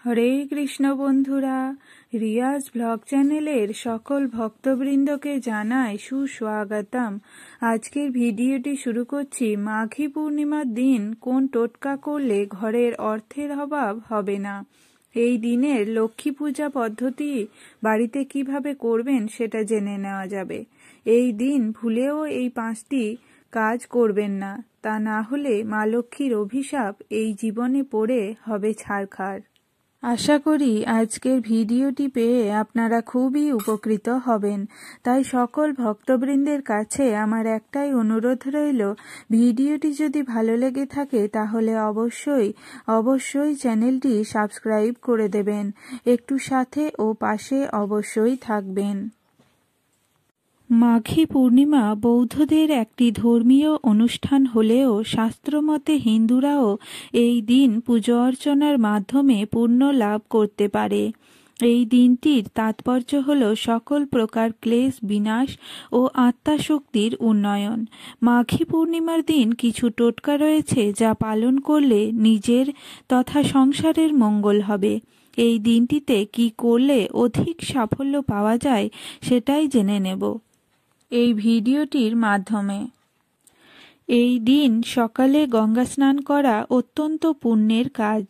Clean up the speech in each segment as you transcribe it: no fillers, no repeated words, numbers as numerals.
হরে কৃষ্ণ বন্ধুরা, রিয়াজ ব্লগ চ্যানেলের সকল ভক্তবৃন্দকে জানাই সুস্বাগতম। আজকের ভিডিওটি শুরু করছি মাঘী পূর্ণিমার দিন কোন টোটকা করলে ঘরের অর্থের অভাব হবে না। এই দিনের লক্ষ্মী পূজা পদ্ধতি বাড়িতে কিভাবে করবেন সেটা জেনে নেওয়া যাবে। এই দিন ভুলেও এই 5টি কাজ করবেন না, তা না হলে মা লক্ষ্মীর অভিশাপ এই জীবনে পড়ে হবে ছারখার। আশা করি আজকের ভিডিওটি পেয়ে আপনারা খুবই উপকৃত হবেন। তাই সকল ভক্তবৃন্দের কাছে আমার একটাই অনুরোধ রইল, ভিডিওটি যদি ভালো লেগে থাকে তাহলে অবশ্যই চ্যানেলটি সাবস্ক্রাইব করে দেবেন। একটু সাথে ও পাশে অবশ্যই থাকবেন। মাঘী পূর্ণিমা বৌদ্ধদের একটি ধর্মীয় অনুষ্ঠান হলেও শাস্ত্রমতে হিন্দুরাও এই দিন পুজো অর্চনার মাধ্যমে পুণ্য লাভ করতে পারে। এই দিনটির তাৎপর্য হল সকল প্রকার ক্লেশ বিনাশ ও আত্মাশক্তির উন্নয়ন। মাঘী পূর্ণিমার দিন কিছু টোটকা রয়েছে যা পালন করলে নিজের তথা সংসারের মঙ্গল হবে। এই দিনটিতে কি করলে অধিক সাফল্য পাওয়া যায় সেটাই জেনে নেব এই ভিডিওটির মাধ্যমে। এই দিন সকালে গঙ্গা স্নান করা অত্যন্ত পুণ্যের কাজ।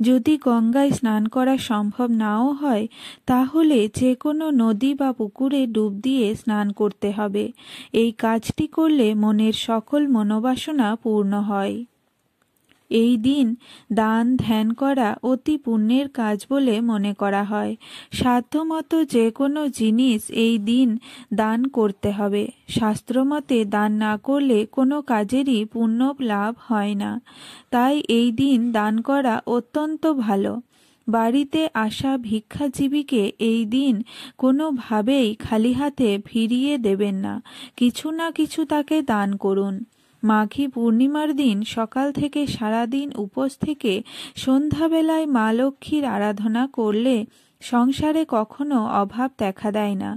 যদি গঙ্গায় স্নান করা সম্ভব নাও হয় তাহলে যে কোনো নদী বা পুকুরে ডুব দিয়ে স্নান করতে হবে। এই কাজটি করলে মনের সকল মনোবাসনা পূর্ণ হয়। এই দিন দান ধ্যান করা অতি পুণ্যের কাজ বলে মনে করা হয়। সাধ্যমতো যে কোনো জিনিস এই দিন দান করতে হবে। শাস্ত্রমতে দান না করলে কোনো কাজেরই পুণ্য লাভ হয় না, তাই এই দিন দান করা অত্যন্ত ভালো। বাড়িতে আসা ভিক্ষাজীবীকে এই দিন কোনোভাবেই খালি হাতে ফিরিয়ে দেবেন না, কিছু না কিছু তাকে দান করুন। মাঘী পূর্ণিমার দিন সকাল থেকে সারাদিন উপোস থেকে সন্ধ্যাবেলায় মা লক্ষ্মীর আরাধনা করলে সংসারে কখনো অভাব দেখা দেয় না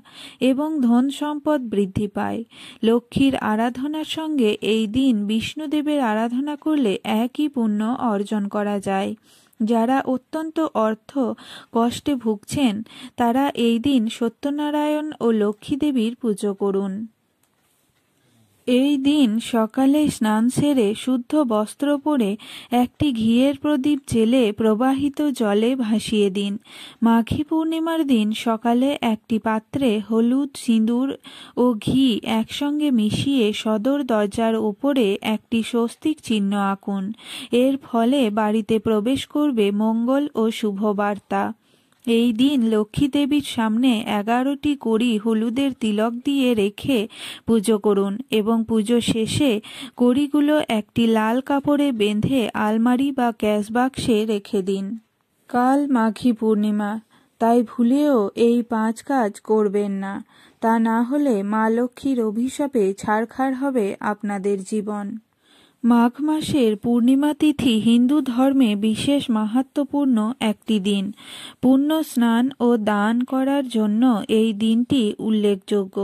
এবং ধন সম্পদ বৃদ্ধি পায়। লক্ষ্মীর আরাধনার সঙ্গে এই দিন বিষ্ণুদেবের আরাধনা করলে একই পুণ্য অর্জন করা যায়। যারা অত্যন্ত অর্থ কষ্টে ভুগছেন তারা এই দিন সত্যনারায়ণ ও লক্ষ্মী দেবীর পুজো করুন। এই দিন সকালে স্নান সেরে শুদ্ধ বস্ত্র পরে একটি ঘিয়ের প্রদীপ জেলে প্রবাহিত জলে ভাসিয়ে দিন। মাঘী পূর্ণিমার দিন সকালে একটি পাত্রে হলুদ, সিঁদুর ও ঘি একসঙ্গে মিশিয়ে সদর দরজার ওপরে একটি স্বস্তিক চিহ্ন আঁকুন। এর ফলে বাড়িতে প্রবেশ করবে মঙ্গল ও শুভবার্তা। এই দিন লক্ষ্মী দেবীর সামনে 11টি কড়ি হলুদের তিলক দিয়ে রেখে পুজো করুন এবং পুজো শেষে কড়িগুলো একটি লাল কাপড়ে বেঁধে আলমারি বা ক্যাশ বাক্সে রেখে দিন। কাল মাঘী পূর্ণিমা, তাই ভুলেও এই 5 কাজ করবেন না, তা না হলে মা লক্ষ্মীর অভিশাপে ছারখার হবে আপনাদের জীবন। মাঘ মাসের পূর্ণিমা তিথি হিন্দু ধর্মে বিশেষ মাহাত্ম্যপূর্ণ একটি দিন। পুণ্য স্নান ও দান করার জন্য এই দিনটি উল্লেখযোগ্য।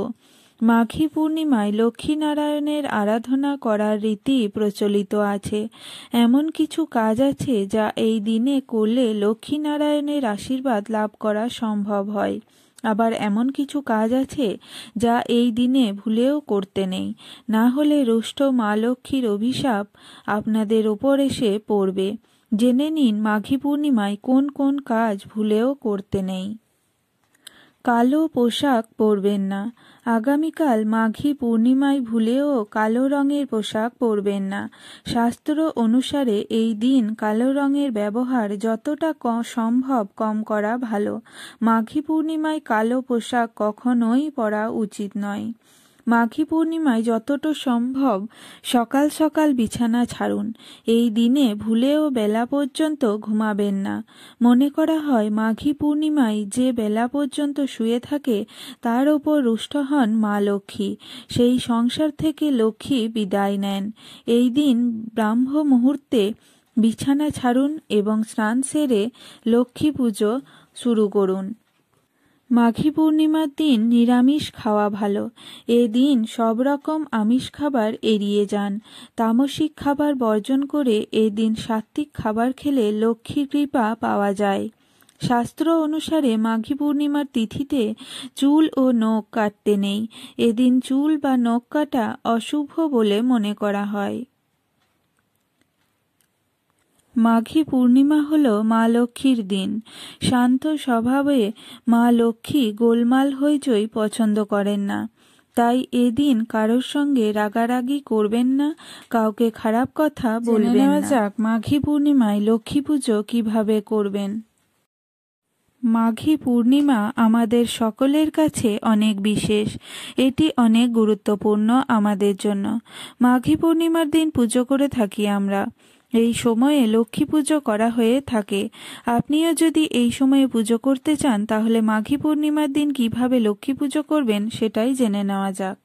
মাঘী পূর্ণিমায় লক্ষ্মীনারায়ণের আরাধনা করার রীতি প্রচলিত আছে। এমন কিছু কাজ আছে যা এই দিনে করলে লক্ষ্মীনারায়ণের আশীর্বাদ লাভ করা সম্ভব হয়। আবার এমন কিছু কাজ আছে যা এই দিনে ভুলেও করতে নেই, না হলে রুষ্ট মা লক্ষ্মীর অভিশাপ আপনাদের ওপর এসে পড়বে। জেনে নিন মাঘী পূর্ণিমায় কোন কোন কাজ ভুলেও করতে নেই। কালো পোশাক পরবেন না। আগামীকাল মাঘী পূর্ণিমায় ভুলেও কালো রঙের পোশাক পরবেন না। শাস্ত্র অনুসারে এই দিন কালো রঙের ব্যবহার যতটা সম্ভব কম করা ভালো। মাঘী পূর্ণিমায় কালো পোশাক কখনোই পরা উচিত নয়। মাঘী পূর্ণিমায় যতটা সম্ভব সকাল সকাল বিছানা ছাড়ুন। এই দিনে ভুলেও বেলা পর্যন্ত ঘুমাবেন না। মনে করা হয় মাঘী পূর্ণিমায় যে বেলা পর্যন্ত শুয়ে থাকে তার ওপর রুষ্ট হন মা লক্ষ্মী, সেই সংসার থেকে লক্ষ্মী বিদায় নেন। এই দিন ব্রাহ্ম মুহূর্তে বিছানা ছাড়ুন এবং স্নান সেরে লক্ষ্মী পুজো শুরু করুন। মাঘী পূর্ণিমার দিন নিরামিষ খাওয়া ভালো। এদিন সব রকম আমিষ খাবার এড়িয়ে যান। তামসিক খাবার বর্জন করে এদিন সাত্ত্বিক খাবার খেলে লক্ষ্মীর কৃপা পাওয়া যায়। শাস্ত্র অনুসারে মাঘী পূর্ণিমার তিথিতে চুল ও নখ কাটতে নেই। এদিন চুল বা নখ কাটা অশুভ বলে মনে করা হয়। মাঘী পূর্ণিমা হল মা লক্ষ্মীর দিন। শান্ত স্বভাবে মা লক্ষ্মী গোলমাল হইচই পছন্দ করেন না। তাই এদিন কারোর সঙ্গে রাগারাগি করবেন না, কাউকে খারাপ কথা বলবেন না। যাক মাঘী পূর্ণিমায় লক্ষ্মী পুজো কিভাবে করবেন। মাঘী পূর্ণিমা আমাদের সকলের কাছে অনেক বিশেষ। এটি অনেক গুরুত্বপূর্ণ আমাদের জন্য। মাঘী পূর্ণিমার দিন পুজো করে থাকি আমরা। এই সময়ে লক্ষ্মী পুজো করা হয়ে থাকে। আপনিও যদি এই সময়ে পুজো করতে চান তাহলে মাঘী পূর্ণিমার দিন কিভাবে লক্ষ্মী পুজো করবেন সেটাই জেনে নেওয়া যাক।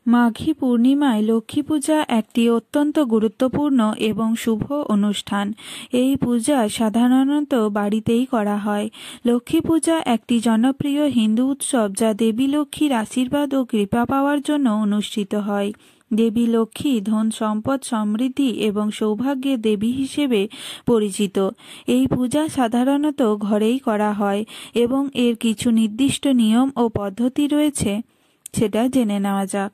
মাঘী পূর্ণিমায় লক্ষ্মী পূজা একটি অত্যন্ত গুরুত্বপূর্ণ এবং শুভ অনুষ্ঠান। এই পূজা সাধারণত বাড়িতেই করা হয়। লক্ষ্মী পূজা একটি জনপ্রিয় হিন্দু উৎসব যা দেবী লক্ষ্মীর আশীর্বাদ ও কৃপা পাওয়ার জন্য অনুষ্ঠিত হয়। দেবী লক্ষ্মী ধন সম্পদ সমৃদ্ধি এবং সৌভাগ্যের দেবী হিসেবে পরিচিত। এই পূজা সাধারণত ঘরেই করা হয় এবং এর কিছু নির্দিষ্ট নিয়ম ও পদ্ধতি রয়েছে, সেটা জেনে নেওয়া যাক।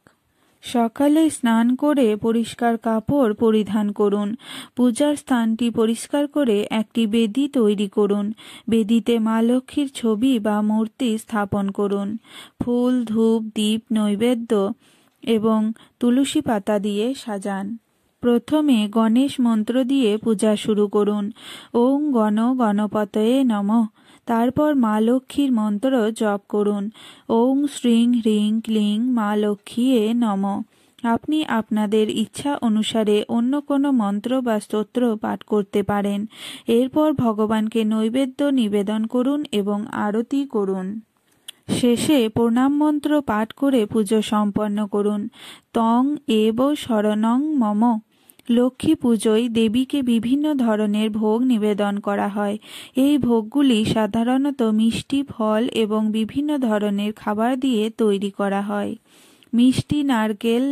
সকালে স্নান করে পরিষ্কার কাপড় পরিধান করুন। পূজার স্থানটি পরিষ্কার করে একটি বেদি তৈরি করুন। বেদিতে মা লক্ষ্মীর ছবি বা মূর্তি স্থাপন করুন। ফুল, ধূপ, দীপ, নৈবেদ্য এবং তুলসী পাতা দিয়ে সাজান। প্রথমে গণেশ মন্ত্র দিয়ে পূজা শুরু করুন। ওং গণ গণপতয়ে নমঃ। তারপর মা লক্ষ্মীর মন্ত্র জপ করুন। ওং শ্রীং হ্রিং ক্লিং মা লক্ষ্মীয়ে নমঃ। আপনি আপনাদের ইচ্ছা অনুসারে অন্য কোনো মন্ত্র বা স্তোত্র পাঠ করতে পারেন। এরপর ভগবানকে নৈবেদ্য নিবেদন করুন এবং আরতি করুন। শেষে প্রণাম মন্ত্র পাঠ করে পুজো সম্পন্ন করুন। তং এব শরণং মম। লক্ষ্মী পুজোয় দেবীকে বিভিন্ন ধরনের ভোগ নিবেদন করা হয়। এই ভোগগুলি সাধারণত মিষ্টি, ফল এবং বিভিন্ন ধরনের খাবার দিয়ে তৈরি করা হয়। মিষ্টি, নারকেল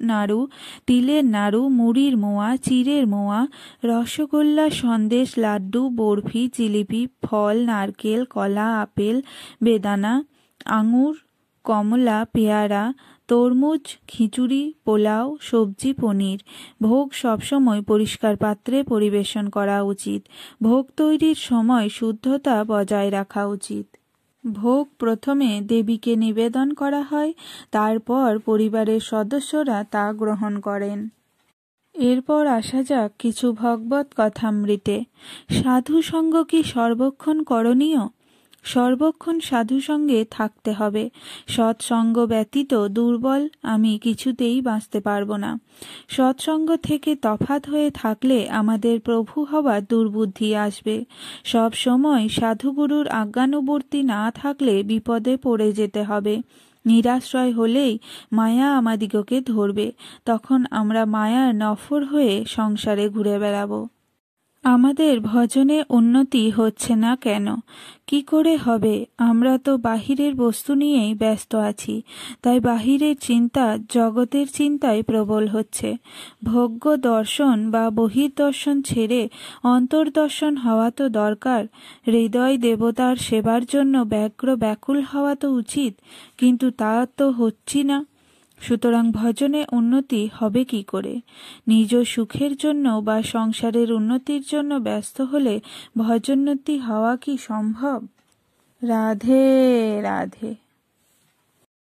নাড়ু, তিলের নাড়ু, মুড়ির মোয়া, চিড়ের মোয়া, রসগোল্লা, সন্দেশ, লাড্ডু, বরফি, জিলিপি, ফল, নারকেল, কলা, আপেল, বেদানা, আঙুর, কমলা, পেয়ারা, তরমুজ, খিচুড়ি, পোলাও, সবজি, পনির। ভোগ সবসময় পরিষ্কার পাত্রে পরিবেশন করা উচিত। ভোগ তৈরির সময় শুদ্ধতা বজায় রাখা উচিত। ভোগ প্রথমে দেবীকে নিবেদন করা হয়, তারপর পরিবারের সদস্যরা তা গ্রহণ করেন। এরপর আসা যাক কিছু ভগবত কথামৃতে। সাধু সঙ্গ কি সর্বক্ষণ করণীয়? সর্বক্ষণ সাধু সঙ্গে থাকতে হবে। সৎসঙ্গ ব্যতীত দুর্বল আমি কিছুতেই বাঁচতে পারবো না। সৎসঙ্গ থেকে তফাৎ হয়ে থাকলে আমাদের প্রভু হবার দুর্বুদ্ধি আসবে। সব সময় সাধুগুরুর আজ্ঞানুবর্তী না থাকলে বিপদে পড়ে যেতে হবে। নিরাশ্রয় হলেই মায়া আমাদিগকে ধরবে। তখন আমরা মায়ার নফর হয়ে সংসারে ঘুরে বেড়াবো। আমাদের ভজনে উন্নতি হচ্ছে না কেন? কি করে হবে? আমরা তো বাহিরের বস্তু নিয়েই ব্যস্ত আছি। তাই বাহিরের চিন্তা জগতের চিন্তায় প্রবল হচ্ছে। ভোগ্য দর্শন বা বহির্দর্শন ছেড়ে অন্তর্দর্শন হওয়া তো দরকার। হৃদয় দেবতার সেবার জন্য ব্যগ্র ব্যাকুল হওয়া তো উচিত, কিন্তু তা তো হচ্ছি না। সুতরাং ভজনে উন্নতি হবে কি করে? নিজ সুখের জন্য বা সংসারের উন্নতির জন্য ব্যস্ত হলে ভজনোন্নতি হওয়া কি সম্ভব? রাধে রাধে।